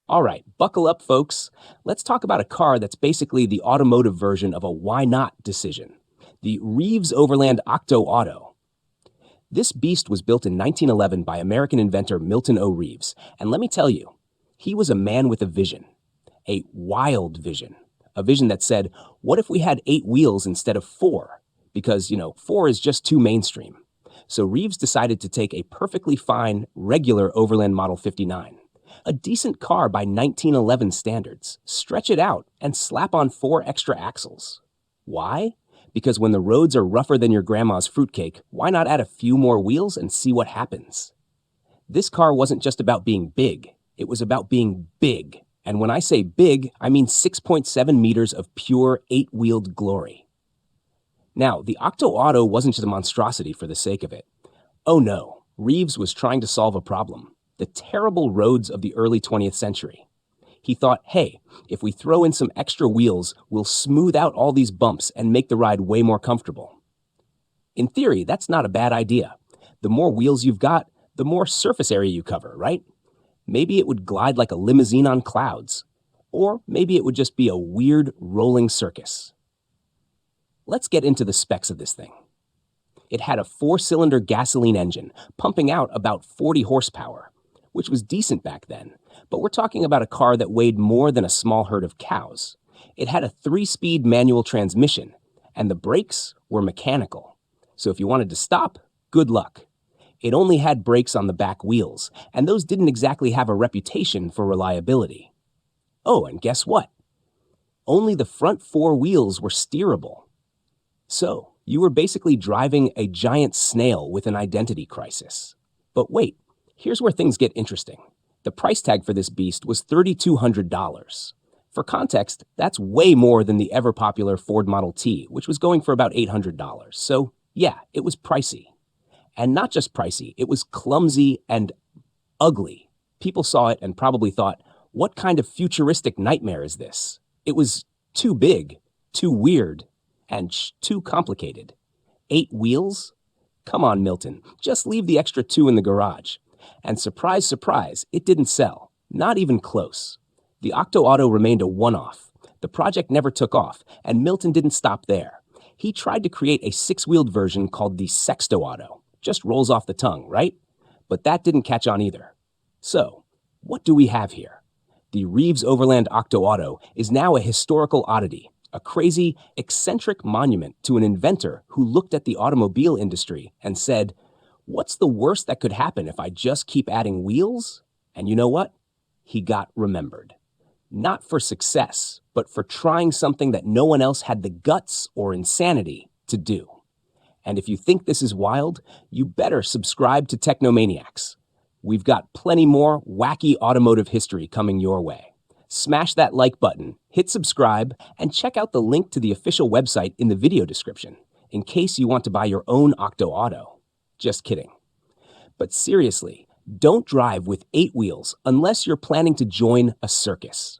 All right, buckle up, folks. Let's talk about a car that's basically the automotive version of a why not decision, the Reeves-Overland Octoauto. This beast was built in 1911 by American inventor Milton O. Reeves, and let me tell you, he was a man with a vision, a wild vision, a vision that said, what if we had 8 wheels instead of 4? Because, 4 is just too mainstream. So Reeves decided to take a perfectly fine, regular Overland Model 59, a decent car by 1911 standards, stretch it out, and slap on 4 extra axles. Why? Because when the roads are rougher than your grandma's fruitcake, why not add a few more wheels and see what happens? This car wasn't just about being big, it was about being big. And when I say big, I mean 6.7 meters of pure 8-wheeled glory. Now, the Octoauto wasn't just a monstrosity for the sake of it. Oh no, Reeves was trying to solve a problem: the terrible roads of the early 20th century. He thought, hey, if we throw in some extra wheels, we'll smooth out all these bumps and make the ride way more comfortable. In theory, that's not a bad idea. The more wheels you've got, the more surface area you cover, right? Maybe it would glide like a limousine on clouds. Or maybe it would just be a weird rolling circus. Let's get into the specs of this thing. It had a 4-cylinder gasoline engine, pumping out about 40 horsepower, which was decent back then, but we're talking about a car that weighed more than a small herd of cows. It had a 3-speed manual transmission, and the brakes were mechanical. So if you wanted to stop, good luck. It only had brakes on the back wheels, and those didn't exactly have a reputation for reliability. Oh, and guess what? Only the front 4 wheels were steerable. So, you were basically driving a giant snail with an identity crisis. But wait, here's where things get interesting. The price tag for this beast was $3,200. For context, that's way more than the ever-popular Ford Model T, which was going for about $800. So, yeah, it was pricey. And not just pricey, it was clumsy and ugly. People saw it and probably thought, what kind of futuristic nightmare is this? It was too big, too weird, and too complicated. 8 wheels? Come on, Milton, just leave the extra 2 in the garage. And surprise, surprise, it didn't sell. Not even close. The Octoauto remained a one-off. The project never took off, and Milton didn't stop there. He tried to create a 6-wheeled version called the Sextoauto. Just rolls off the tongue, right? But that didn't catch on either. So, what do we have here? The Reeves-Overland Octoauto is now a historical oddity, a crazy, eccentric monument to an inventor who looked at the automobile industry and said, what's the worst that could happen if I just keep adding wheels? And you know what? He got remembered. Not for success, but for trying something that no one else had the guts or insanity to do. And if you think this is wild, you better subscribe to Technomaniacs. We've got plenty more wacky automotive history coming your way. Smash that like button, hit subscribe, and check out the link to the official website in the video description, in case you want to buy your own Octoauto. Just kidding. But seriously, don't drive with 8 wheels unless you're planning to join a circus.